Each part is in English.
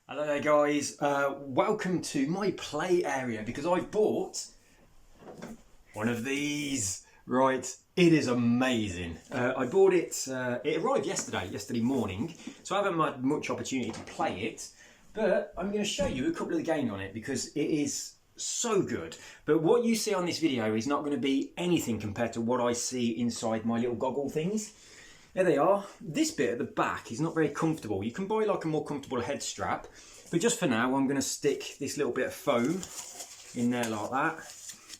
Hello there guys, welcome to my play area because I've bought one of these. Right, it is amazing. I bought it, it arrived yesterday morning, so I haven't had much opportunity to play it, but I'm going to show you a couple of the games on it because it is so good. But what you see on this video is not going to be anything compared to what I see inside my little goggle things. There they are. This bit at the back is not very comfortable. You can buy like a more comfortable head strap, but just for now I'm going to stick this little bit of foam in there like that.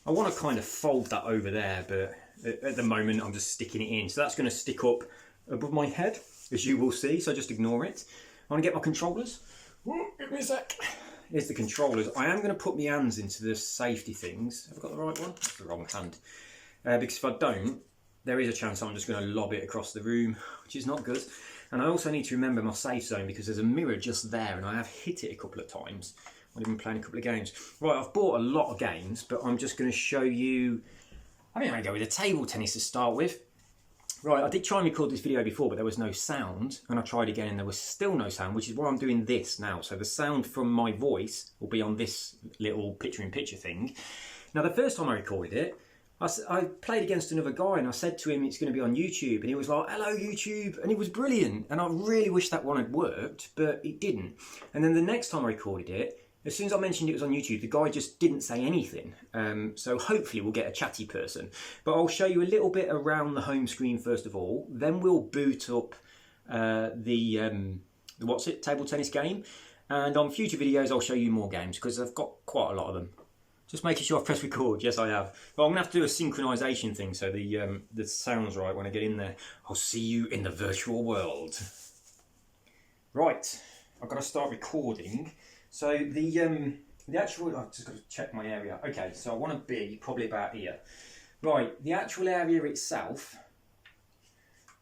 I want to kind of fold that over there, but at the moment I'm just sticking it in. So that's going to stick up above my head, as you will see, so just ignore it. I want to get my controllers. Give me a sec. Here's the controllers. I am going to put my hands into the safety things. Have I got the right one? That's the wrong hand. Because if I don't, there is a chance I'm just going to lob it across the room, which is not good. And I also need to remember my safe zone because there's a mirror just there and I have hit it a couple of times. I've been playing a couple of games. Right, I've bought a lot of games, but I'm just going to show you... I think I'm going to go with a table tennis to start with. Right, I did try and record this video before, but there was no sound. And I tried again and there was still no sound, which is why I'm doing this now. So the sound from my voice will be on this little picture-in-picture thing. Now, the first time I recorded it, I played against another guy and I said to him it's going to be on YouTube, and he was like, "Hello YouTube," and it was brilliant, and I really wish that one had worked, but it didn't. And then the next time I recorded it, as soon as I mentioned it was on YouTube, the guy just didn't say anything. So hopefully we'll get a chatty person. But I'll show you a little bit around the home screen first of all, then we'll boot up the table tennis game, and on future videos I'll show you more games because I've got quite a lot of them. Just making sure I've pressed record. Yes, I have. But I'm going to have to do a synchronisation thing so the sound's right when I get in there. I'll see you in the virtual world. Right, I've got to start recording. So the actual... I've just got to check my area. Okay, so I want to be probably about here. Right, the actual area itself...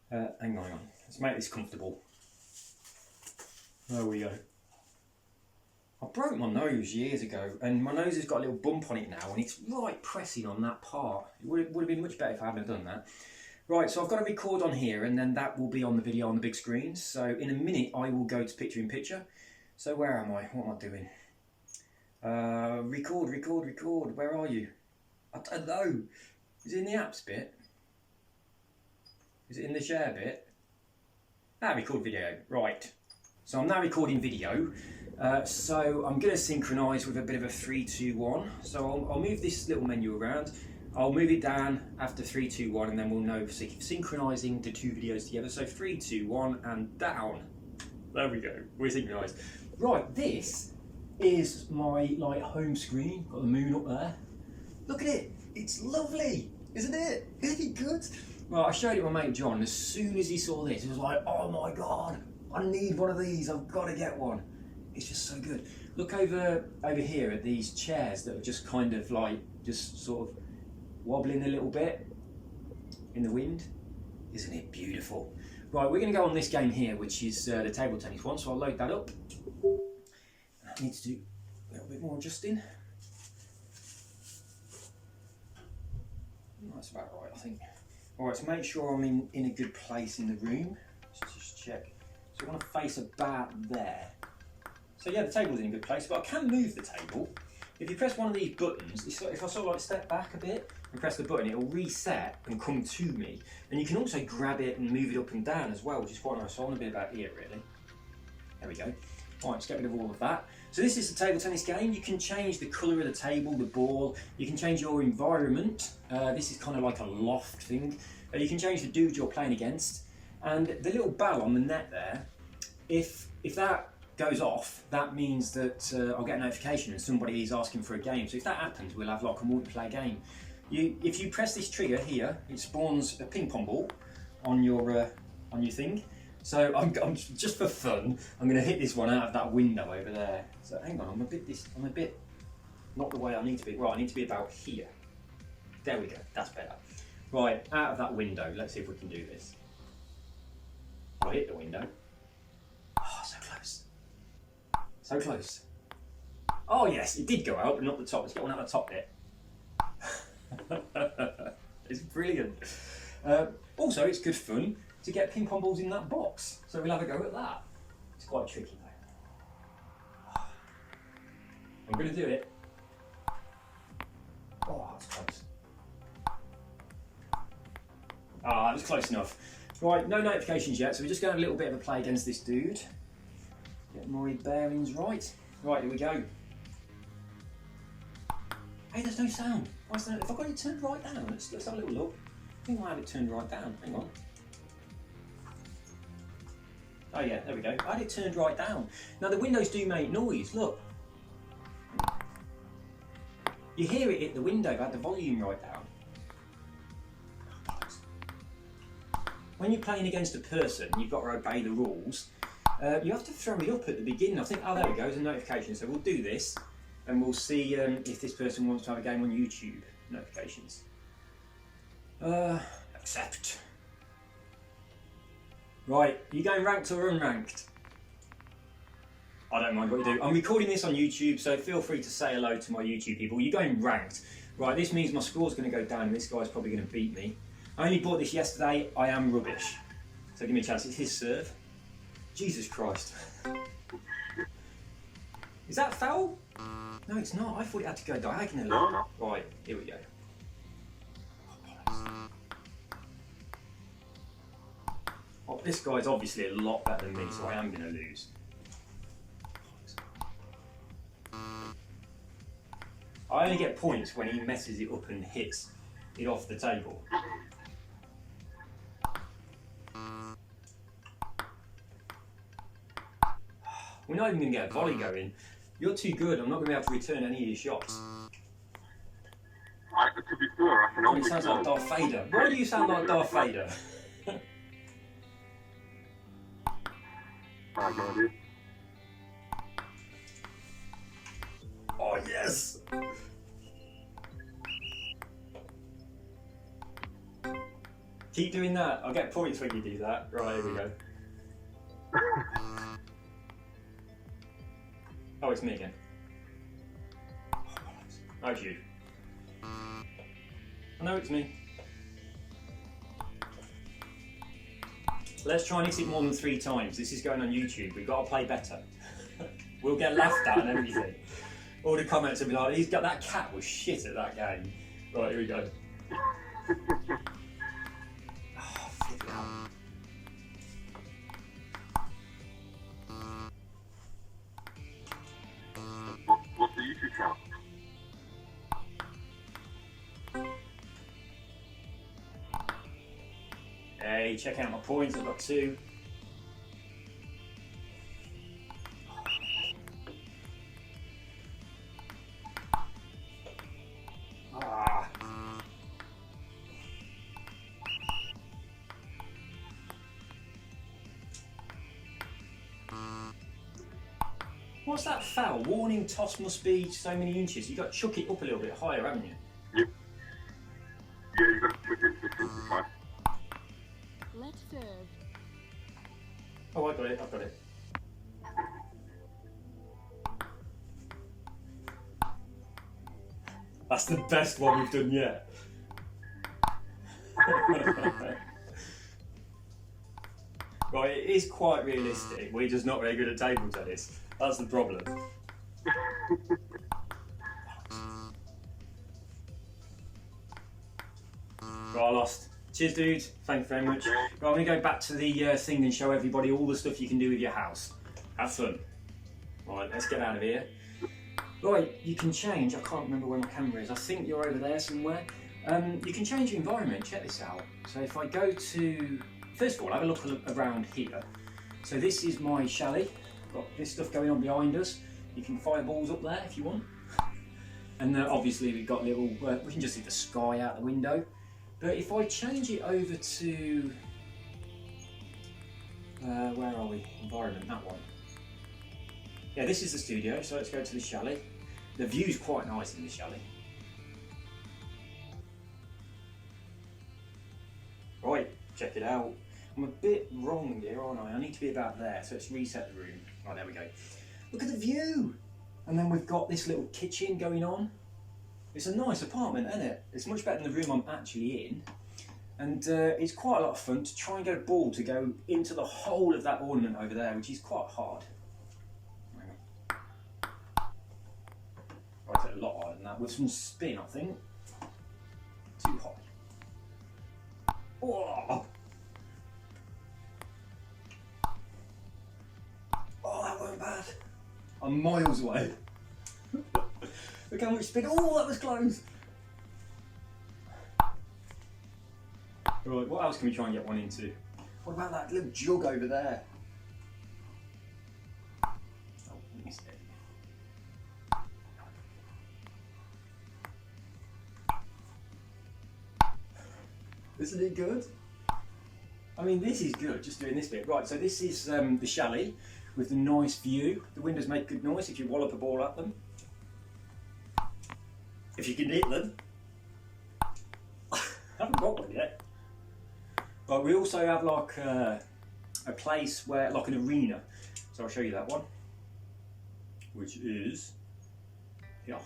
hang on. Let's make this comfortable. There we go. I broke my nose years ago, and my nose has got a little bump on it now, and it's right pressing on that part. It would have been much better if I hadn't done that. Right, so I've got to record on here, and then that will be on the video on the big screen. So in a minute, I will go to picture-in-picture. So where am I? What am I doing? Record. Where are you? I don't know. Is it in the apps bit? Is it in the share bit? Record video. Right. So I'm now recording video. So I'm going to synchronise with a bit of a 3, 2, 1. So I'll move this little menu around. I'll move it down after 3, 2, 1, and then we'll know synchronising the two videos together. So 3, 2, 1, and down. There we go. We're synchronised. Right, this is my home screen. Got the moon up there. Look at it. It's lovely, isn't it? Isn't it good? Well, I showed it to my mate John. As soon as he saw this, he was like, "Oh my god, I need one of these. I've got to get one." It's just so good. Look over here at these chairs that are just kind of just sort of wobbling a little bit in the wind. Isn't it beautiful? Right, we're going to go on this game here, which is the table tennis one. So I'll load that up. I need to do a little bit more adjusting. That's about right, I think. All right, to make sure I'm in a good place in the room, let's just check. So I want to face about there. So yeah, the table's in a good place, but I can move the table. If you press one of these buttons, if I sort of step back a bit and press the button, it'll reset and come to me. And you can also grab it and move it up and down as well, which is quite nice. So I want to be about here, really. There we go. All right, let's get rid of all of that. So this is the table tennis game. You can change the colour of the table, the ball. You can change your environment. This is kind of like a loft thing. You can change the dude you're playing against. And the little bell on the net there, if that goes off, that means that I'll get a notification and somebody is asking for a game. So if that happens, we'll have like a multiplayer game. If you press this trigger here, it spawns a ping pong ball on your thing. So I'm just for fun, I'm going to hit this one out of that window over there. So hang on, I'm a bit not the way I need to be. Right, I need to be about here. There we go. That's better. Right, out of that window. Let's see if we can do this. I'll hit the window. Oh, so close. So close. Oh yes, it did go out, but not the top. Let's get one out the top bit. It's brilliant. Also, it's good fun to get ping pong balls in that box. So we'll have a go at that. It's quite tricky though. I'm going to do it. Oh, that's close. Ah, that was close enough. Right, no notifications yet, so we're just going to have a little bit of a play against this dude. Get my bearings right. Right, here we go. Hey, there's no sound. If I've got it turned right down, let's have a little look. I think I have it turned right down. Hang on. Oh yeah, there we go. I had it turned right down. Now the windows do make noise, look. You hear it hit the window, I had the volume right down. When you're playing against a person, you've got to obey the rules. You have to throw it up at the beginning. I think, oh there we go, there's a notification. So we'll do this and we'll see if this person wants to have a game on YouTube. Notifications. Accept. Right, are you going ranked or unranked? I don't mind what you do. I'm recording this on YouTube, so feel free to say hello to my YouTube people. You're going ranked. Right, this means my score's going to go down and this guy's probably going to beat me. I only bought this yesterday. I am rubbish. So give me a chance. It's his serve. Jesus Christ. Is that foul? No, it's not. I thought it had to go diagonally. No. Right, here we go. Oh, this guy's obviously a lot better than me, so I am going to lose. I only get points when he messes it up and hits it off the table. We're not even going to get a volley going. You're too good, I'm not going to be able to return any of your shots. To be fair, I can only It sounds like Darth Vader. Why do you sound like Darth Vader? I have no idea. Oh yes! Keep doing that. I'll get points when you do that. Right, here we go. Oh, it's me again. Oh, it's you. I know it's me. Let's try and hit it more than 3 times. This is going on YouTube. We've got to play better. We'll get laughed at and everything. All the comments will be like, "He's got that cat was shit at that game." Right, here we go. Oh, flip it out. What's the YouTube channel? Hey, check out my points. I've got 2. Ah. What's that foul? Warning, toss must be so many inches. You've got to chuck it up a little bit higher, haven't you? Yep. Yeah, you've got to put it to 55. Let's serve. Oh, I got it, I've got it. That's the best one we've done yet. Right, it is quite realistic. We're just not very good at table tennis. That's the problem. Right, I lost. Cheers, dude. Thank you very much. Right, I'm going to go back to the thing and show everybody all the stuff you can do with your house. Have fun. Right, let's get out of here. Right, you can change. I can't remember where my camera is. I think you're over there somewhere. You can change your environment. Check this out. So if I go to... First of all, have a look around here. So this is my chalet. Got this stuff going on behind us. You can fire balls up there if you want. And obviously we've got little... we can just see the sky out the window. But if I change it over to, where are we? Environment, that one. Yeah, this is the studio, so let's go to the chalet. The view's quite nice in the chalet. Right, check it out. I'm a bit wrong here, aren't I? I need to be about there, so let's reset the room. Right, there we go. Look at the view! And then we've got this little kitchen going on. It's a nice apartment, isn't it? It's much better than the room I'm actually in. And it's quite a lot of fun to try and get a ball to go into the whole of that ornament over there, which is quite hard. that with some spin, I think. Too high. Oh! Oh, that weren't bad. I'm miles away. Look how much spin. Oh, that was close. Right, what else can we try and get one into? What about that little jug over there? Oh, missed it. Isn't it good? I mean, this is good, just doing this bit. Right, so this is the chalet with the nice view. The windows make good noise if you wallop a ball at them. If you can hit them. I haven't got one yet. But we also have like a place where, like an arena. So I'll show you that one. Which is here. I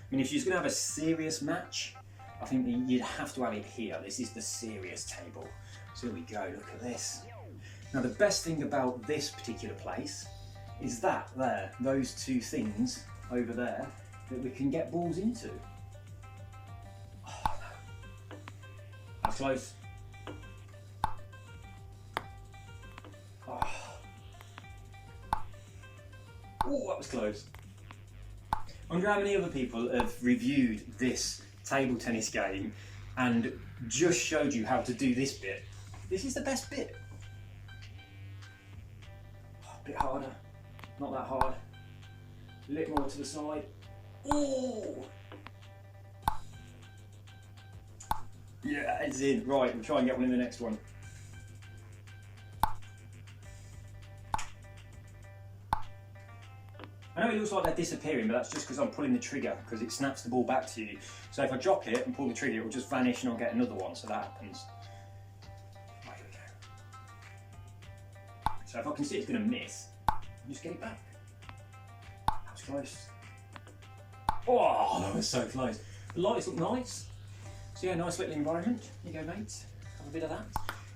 mean, if you're going to have a serious match, I think you'd have to have it here. This is the serious table. So here we go, look at this. Now the best thing about this particular place is that there, those two things over there that we can get balls into. Oh, no. That's close. Oh, that was close. I wonder how many other people have reviewed this table tennis game and just showed you how to do this bit. This is the best bit. Oh, a bit harder, not that hard. A little more to the side. Oh! Yeah, it's in. Right, we'll try and get one in the next one. I know it looks like they're disappearing, but that's just because I'm pulling the trigger, because it snaps the ball back to you. So if I drop it and pull the trigger, it will just vanish and I'll get another one, so that happens. Right, here we go. So if I can see it's going to miss, I'll just get it back. That was close. Oh, that was so close. The lights look nice. So yeah, nice little environment. Here you go, mate. Have a bit of that.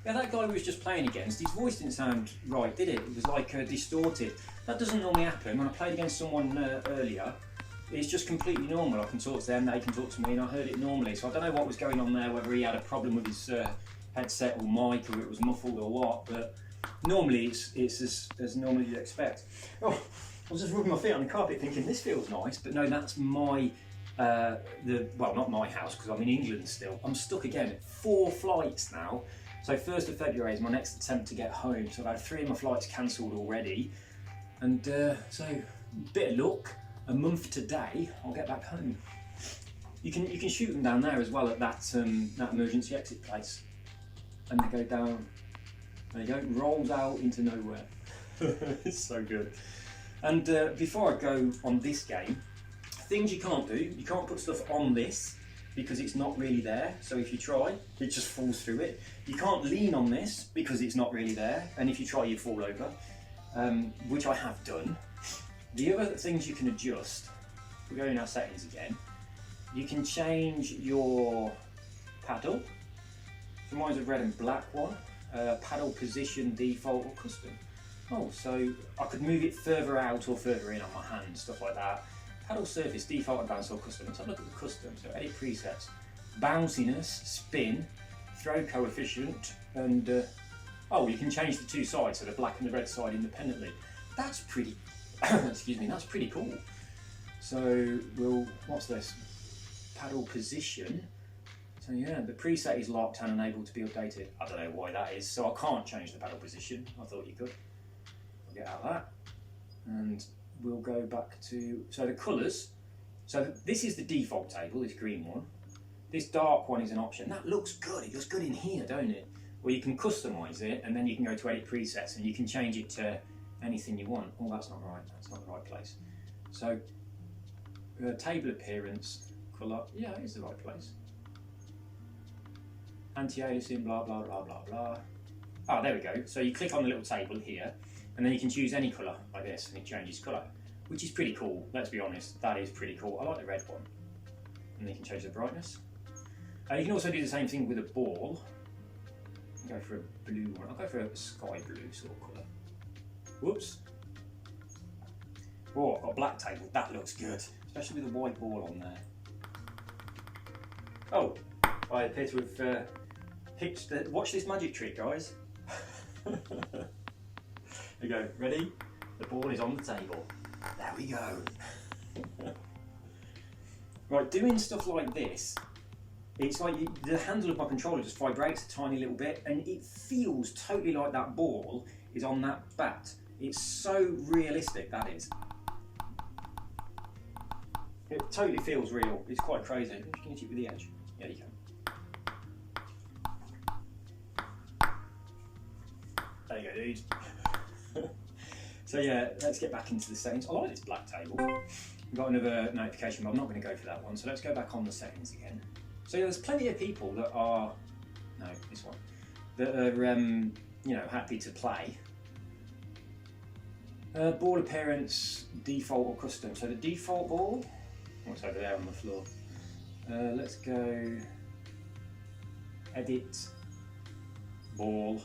Yeah, that guy we was just playing against, his voice didn't sound right, did it? It was like distorted. That doesn't normally happen. When I played against someone earlier, it's just completely normal. I can talk to them, they can talk to me, and I heard it normally. So I don't know what was going on there, whether he had a problem with his headset or mic, or it was muffled or what, but normally it's as normal as you'd expect. Oh, I was just rubbing my feet on the carpet thinking, this feels nice, but no, that's my, well, not my house, because I'm in England still. I'm stuck again. 4 flights now. So 1st of February is my next attempt to get home. So I've had 3 of my flights cancelled already. And so, bit of luck, a month today, I'll get back home. You can shoot them down there as well at that that emergency exit place. And they go down, there you go, rolls out into nowhere. It's so good. And before I go on this game, things you can't do, you can't put stuff on this, because it's not really there, so if you try, it just falls through it. You can't lean on this because it's not really there, and if you try, you fall over, which I have done. The other things you can adjust, we'll go in our settings again, you can change your paddle. So mine's a red and black one, paddle position, default or custom. Oh, so I could move it further out or further in on my hand, stuff like that. Paddle surface, default, advanced or custom. Let's have a look at the custom. So edit presets, bounciness, spin, throw coefficient, and oh, you can change the 2 sides, so the black and the red side independently. That's pretty, excuse me, that's pretty cool. So what's this? Paddle position. So yeah, the preset is locked and unable to be updated. I don't know why that is, so I can't change the paddle position. I thought you could. I'll get out of that. And we'll go back to, so the colours, so this is the default table, this green one. This dark one is an option. That looks good, it looks good in here, don't it? Well, you can customise it, and then you can go to edit presets, and you can change it to anything you want. Oh, that's not right, that's not the right place. So, table appearance, colour, yeah, it's the right place. Anti-aliasing, blah, blah, blah, blah, blah. Ah, there we go. So you click on the little table here, and then you can choose any colour like this, and it changes colour, which is pretty cool. Let's be honest, that is pretty cool. I like the red one. And then you can change the brightness. You can also do the same thing with a ball. Go for a blue one. I'll go for a sky blue sort of colour. Whoops. Oh, I've got a black table. That looks good, especially with a white ball on there. Oh, I appear to have pitched the... Watch this magic trick, guys. There you go. Ready? The ball is on the table. There we go. Right, doing stuff like this, it's like the handle of my controller just vibrates a tiny little bit and it feels totally like that ball is on that bat. It's so realistic, that is. It totally feels real. It's quite crazy. Can you hit it with the edge? Yeah, you can. There you go, dude. So yeah, let's get back into the settings. I like this black table. We've got another notification, but I'm not going to go for that one. So let's go back on the settings again. So there's plenty of people that are, no, this one, that are, you know, happy to play. Ball appearance, default or custom. So the default ball, what's over there on the floor? Let's go edit, ball.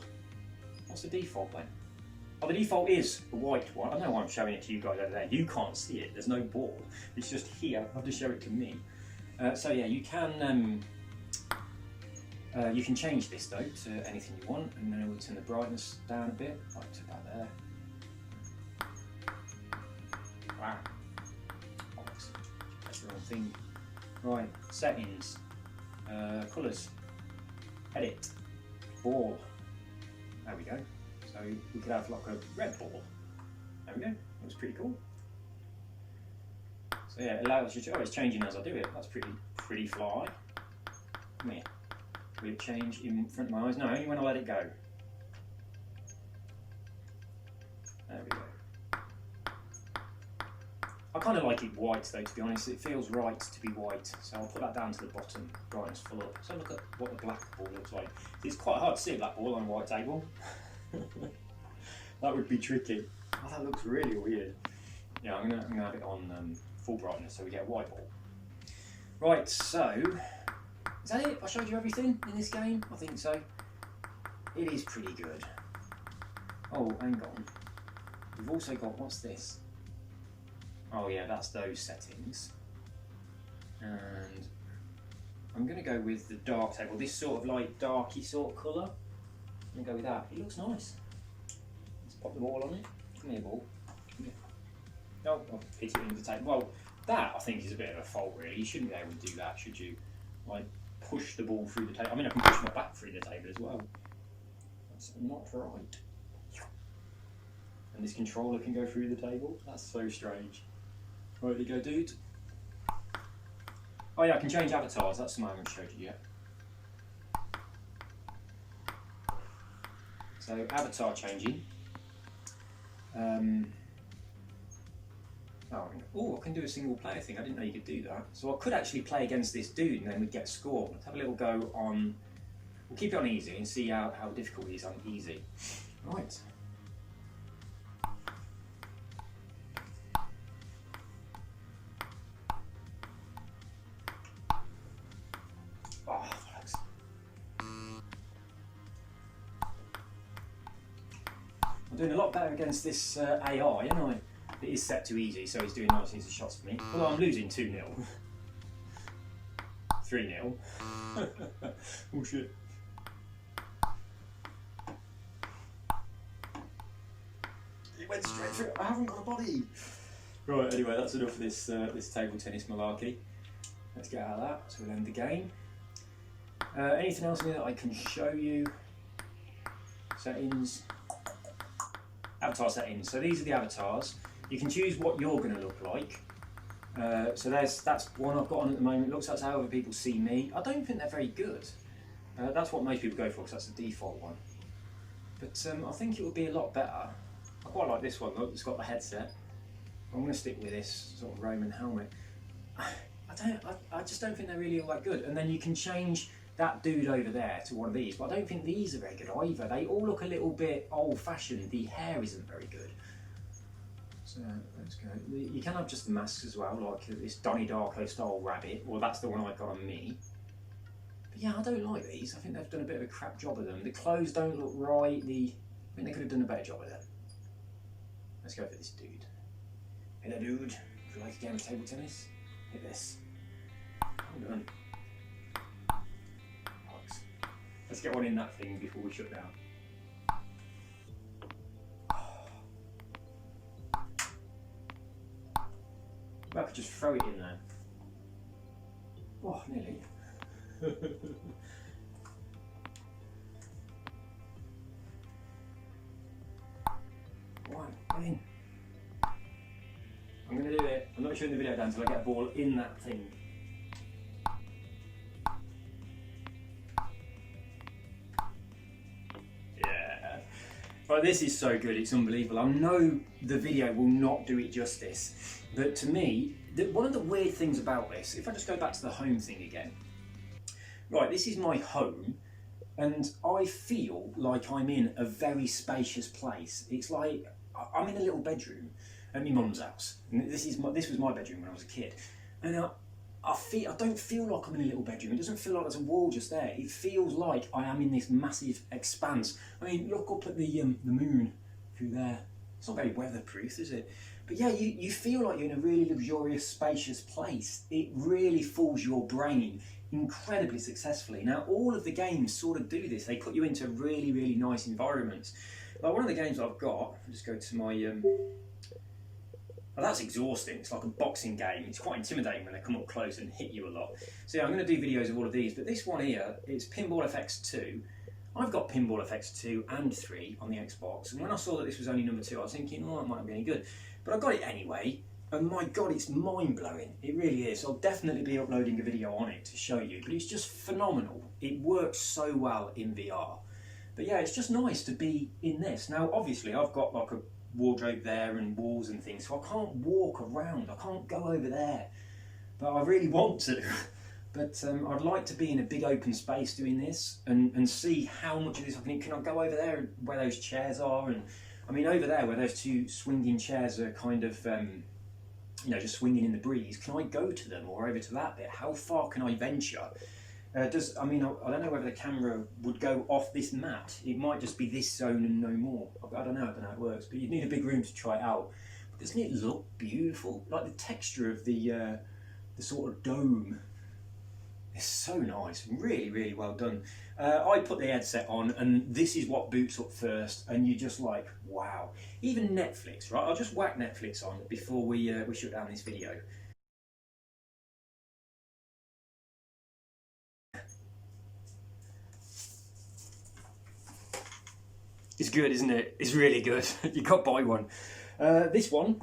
What's the default then? Oh, the default is the white one. I don't know why I'm showing it to you guys over there. You can't see it. There's no ball. It's just here. I have to show it to me. So yeah, you can change this though to anything you want, and then we'll turn the brightness down a bit, like to about there. Wow. Oh, that's the wrong thing. Right, settings, colours, edit, ball. There we go. So we could have like a red ball. There we go. That was pretty cool. So yeah, it allows you to, oh, it's changing as I do it. That's pretty fly. Come here. Will it change in front of my eyes? No, only when I let it go. There we go. I kind of like it white though, to be honest. It feels right to be white. So I'll put that down to the bottom, brightness full up. So look at what the black ball looks like. It's quite hard to see a black ball on a white table. That would be tricky. Oh, that looks really weird. Yeah, I'm gonna have it on full brightness so we get a white ball. Right, so is that it? I showed you everything in this game? I think so. It is pretty good. Oh, hang on. We've also got, what's this? Oh yeah, that's those settings. And I'm gonna go with the dark table. This sort of like darky sort of colour. I'm gonna go with that. It looks nice. Let's pop the ball on it. Come here, ball. Come here. No, I'll hit it into the table. Well, that I think is a bit of a fault really. You shouldn't be able to do that, should you? Like push the ball through the table. I mean, I can push my back through the table as well. That's not right. And this controller can go through the table. That's so strange. Right, there you go, dude. Oh yeah, I can change avatars. That's something I haven't showed you yet. So avatar changing. Oh, I can do a single player thing. I didn't know you could do that. So I could actually play against this dude and then we'd get a score. Let's have a little go on. We'll keep it on easy and see how difficult it is on easy. Right. Oh, thanks. I'm doing a lot better against this AI, aren't I? It is set to easy, so he's doing nice easy shots for me. Although I'm losing 2-0. 3-0. Oh shit. It went straight through. I haven't got a body. Right, anyway, that's enough of this this table tennis malarkey. Let's get out of that, so we'll end the game. Anything else in here that I can show you? Settings. Avatar settings. So these are the avatars. You can choose what you're going to look like. So that's one I've got on at the moment. It looks like that's how other people see me. I don't think they're very good. That's what most people go for because that's the default one. But I think it would be a lot better. I quite like this one. Look, it's got the headset. I'm going to stick with this sort of Roman helmet. I just don't think they're really all that good. And then you can change that dude over there to one of these, but I don't think these are very good either. They all look a little bit old-fashioned. The hair isn't very good. So let's go. You can have just the masks as well, like this Donnie Darko style rabbit. Well, that's the one I got on me. But yeah, I don't like these. I think they've done a bit of a crap job of them. The clothes don't look right. I think they could have done a better job of them. Let's go for this dude. Hey there, dude. Would you like a game of table tennis? Hit this. Well done. Hugs. Let's get one in that thing before we shut down. I could just throw it in there. Oh, nearly. One, in. I'm going to do it. I'm not showing the video down until I get a ball in that thing. Yeah. Right, this is so good, it's unbelievable. I know the video will not do it justice, but to me, one of the weird things about this, if I just go back to the home thing again, right, this is my home, and I feel like I'm in a very spacious place. It's like I'm in a little bedroom at my mum's house, and this was my bedroom when I was a kid, and I don't feel like I'm in a little bedroom. It doesn't feel like there's a wall just there. It feels like I am in this massive expanse. I mean, look up at the moon through there. It's not very weatherproof, is it? But yeah, you feel like you're in a really luxurious, spacious place. It really fools your brain incredibly successfully. Now, all of the games sort of do this. They put you into really, really nice environments. Like one of the games I've got, I'll just go to my... Well, that's exhausting. It's like a boxing game. It's quite intimidating when they come up close and hit you a lot. So yeah, I'm going to do videos of all of these, but this one here, it's Pinball FX 2. I've got Pinball FX 2 and 3 on the Xbox, and when I saw that this was only number 2, I was thinking, oh, it might not be any good. But I got it anyway, and my God, it's mind-blowing. It really is. I'll definitely be uploading a video on it to show you, but it's just phenomenal. It works so well in VR. But yeah, it's just nice to be in this. Now, obviously, I've got like a wardrobe there and walls and things, so I can't walk around. I can't go over there, but I really want to. But I'd like to be in a big open space doing this and see how much of this I can I go over there where those chairs are? And I mean, over there where those two swinging chairs are kind of, just swinging in the breeze, can I go to them or over to that bit? How far can I venture? I don't know whether the camera would go off this mat. It might just be this zone and no more. I don't know how it works, but you'd need a big room to try it out. But doesn't it look beautiful? Like the texture of the sort of dome. It's so nice, really, really well done. I put the headset on and this is what boots up first, and you're just like, wow. Even Netflix, right? I'll just whack Netflix on before we shut down this video. It's good, isn't it? It's really good. You got to buy one. This one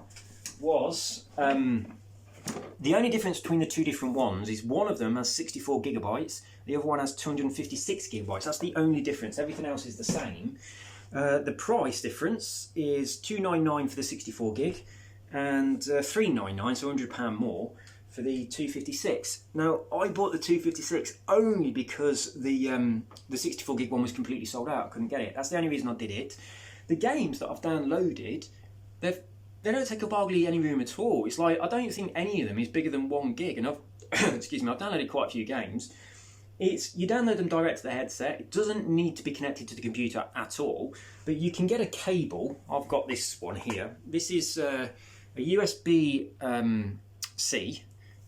was... the only difference between the two different ones is one of them has 64 gigabytes, the other one has 256 gigabytes. That's the only difference. Everything else is the same. The price difference is $299 for the 64 gig and $399, so £100 more, for the 256. Now, I bought the 256 only because the 64 gig one was completely sold out. I couldn't get it. That's the only reason I did it. The games that I've downloaded, they don't take up hardly any room at all. It's like, I don't think any of them is bigger than 1 gig, and I've excuse me, I've downloaded quite a few games. You download them direct to the headset. It doesn't need to be connected to the computer at all, but you can get a cable. I've got this one here. This is a USB-C.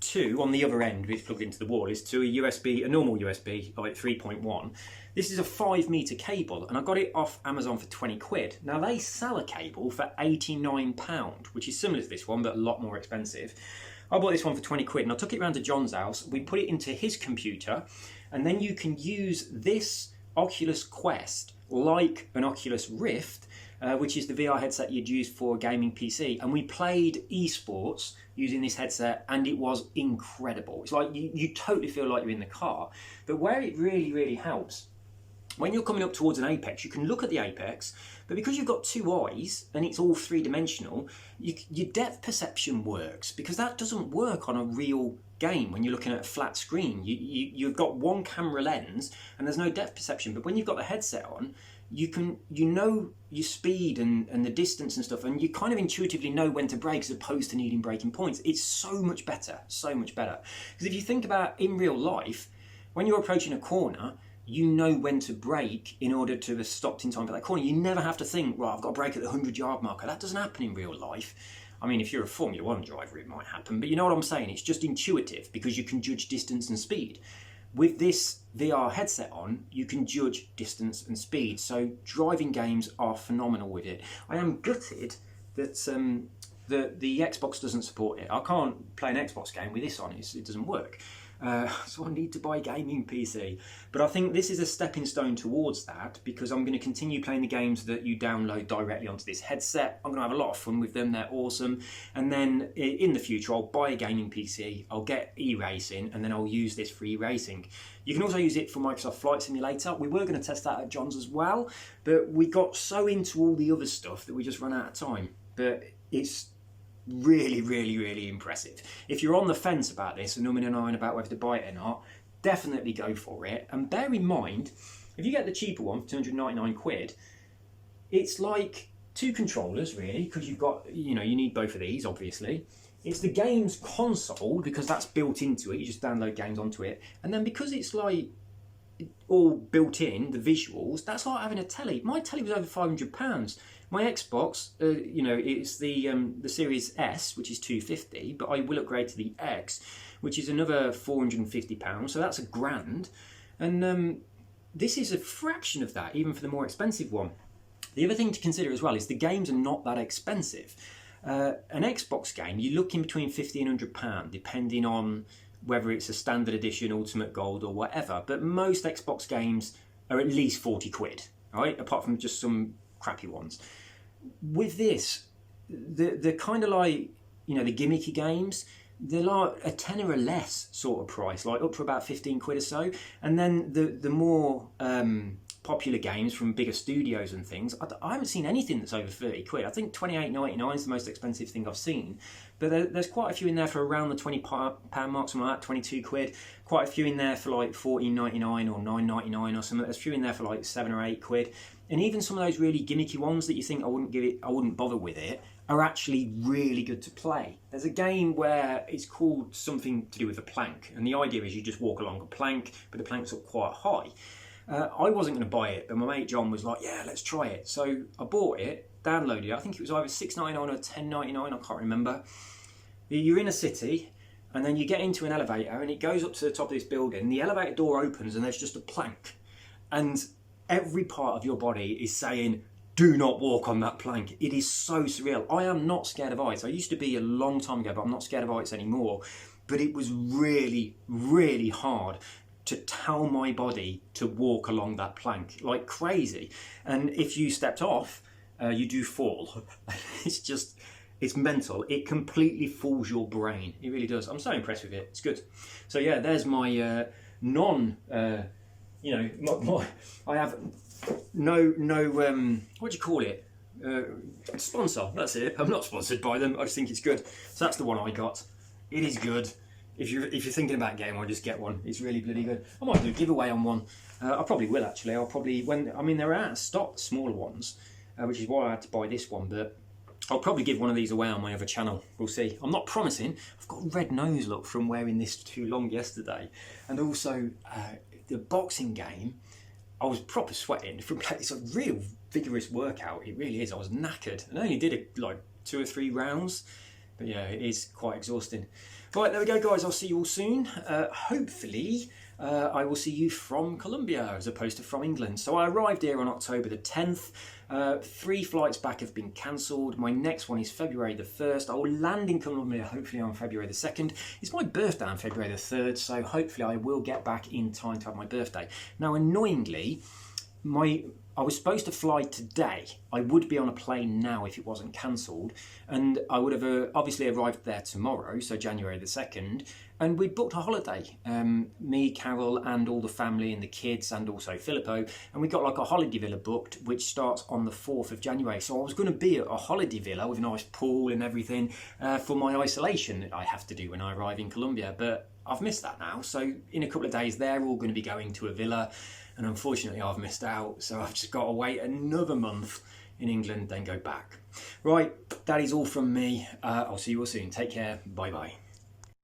2 on the other end, which is plugged into the wall, is to a normal USB, like 3.1. This is a 5-meter cable, and I got it off Amazon for 20 quid. Now, they sell a cable for £89, which is similar to this one, but a lot more expensive. I bought this one for 20 quid, and I took it around to John's house. We put it into his computer, and then you can use this Oculus Quest like an Oculus Rift, which is the VR headset you'd use for a gaming PC. And we played esports using this headset, and it was incredible. It's like you totally feel like you're in the car. But where it really, really helps, when you're coming up towards an apex, you can look at the apex, but because you've got two eyes and it's all three-dimensional, your depth perception works, because that doesn't work on a real game when you're looking at a flat screen. You've got one camera lens and there's no depth perception, but when you've got the headset on, you know your speed and the distance and stuff, and you kind of intuitively know when to brake as opposed to needing braking points. It's so much better, so much better. Because if you think about in real life, when you're approaching a corner, you know when to brake in order to have stopped in time for that corner. You never have to think, right, I've got to brake at the 100-yard marker. That doesn't happen in real life. I mean, if you're a Formula One driver, it might happen, but you know what I'm saying? It's just intuitive because you can judge distance and speed. With this VR headset on, you can judge distance and speed. So driving games are phenomenal with it. I am gutted that the Xbox doesn't support it. I can't play an Xbox game with this on. It doesn't work. So I need to buy a gaming PC. But I think this is a stepping stone towards that because I'm going to continue playing the games that you download directly onto this headset. I'm going to have a lot of fun with them. They're awesome. And then in the future, I'll buy a gaming PC. I'll get e-racing and then I'll use this for e-racing. You can also use it for Microsoft Flight Simulator. We were going to test that at John's as well, but we got so into all the other stuff that we just ran out of time. But it's really, really, really impressive. If you're on the fence about this and umming and ahhing about whether to buy it or not, definitely go for it. And bear in mind, if you get the cheaper one for 299 quid, it's like two controllers really, because you've got, you need both of these obviously. It's the games console because that's built into it. You just download games onto it. And then because it's like all built in, the visuals, that's like having a telly. My telly was over £500. My Xbox, it's the Series S, which is £250, but I will upgrade to the X, which is another £450. So that's £1,000, and this is a fraction of that, even for the more expensive one. The other thing to consider as well is the games are not that expensive. An Xbox game, you're looking between £50 and £100, depending on whether it's a standard edition, ultimate gold, or whatever. But most Xbox games are at least 40 quid, right? Apart from just some crappy ones. With this, the kind of like, the gimmicky games, they're like a tenner or less sort of price, like up to about 15 quid or so. And then the more popular games from bigger studios and things, I haven't seen anything that's over 30 quid. I think £28.99 is the most expensive thing I've seen. But there's quite a few in there for around the £20 mark, something like that, 22 quid. Quite a few in there for like £14.99 or £9.99 or something. There's a few in there for like 7 or 8 quid. And even some of those really gimmicky ones that you think I wouldn't bother with it, are actually really good to play. There's a game where it's called something to do with a plank. And the idea is you just walk along a plank, but the plank's up quite high. I wasn't going to buy it, but my mate John was like, yeah, let's try it. So I bought it, downloaded it. I think it was either $6.99 or $10.99, I can't remember. You're in a city, and then you get into an elevator, and it goes up to the top of this building. The elevator door opens, and there's just a plank. And every part of your body is saying, do not walk on that plank. It is so surreal. I am not scared of heights. I used to be a long time ago, but I'm not scared of heights anymore. But it was really, really hard to tell my body to walk along that plank like crazy. And if you stepped off, you do fall. It's mental. It completely fools your brain. It really does. I'm so impressed with it. It's good. So yeah, there's my I have no what do you call it? Sponsor. That's it. I'm not sponsored by them. I just think it's good. So that's the one I got. It is good. If you're thinking about getting one, just get one. It's really bloody good. I might do a giveaway on one. I probably will actually. They're out of stock, smaller ones, which is why I had to buy this one. But I'll probably give one of these away on my other channel. We'll see. I'm not promising. I've got a red nose, look, from wearing this too long yesterday. And also, the boxing game, I was proper sweating from playing. It's a real vigorous workout. It really is. I was knackered. And I only did it like 2 or 3 rounds. But yeah, it is quite exhausting. Right, there we go, guys. I'll see you all soon. Hopefully, I will see you from Colombia as opposed to from England. So I arrived here on October the 10th. 3 flights back have been cancelled. My next one is February the 1st. I will land in Colombia hopefully on February the 2nd. It's my birthday on February the 3rd, so hopefully I will get back in time to have my birthday. Now, annoyingly, I was supposed to fly today. I would be on a plane now if it wasn't cancelled, and I would have obviously arrived there tomorrow, so January the 2nd, and we'd booked a holiday. Me, Carol, and all the family and the kids, and also Filippo, and we got like a holiday villa booked, which starts on the 4th of January. So I was going to be at a holiday villa with a nice pool and everything for my isolation that I have to do when I arrive in Colombia, but I've missed that now. So in a couple of days, they're all going to be going to a villa. And unfortunately, I've missed out, so I've just got to wait another month in England, then go back. Right, that is all from me. I'll see you all soon. Take care. Bye-bye.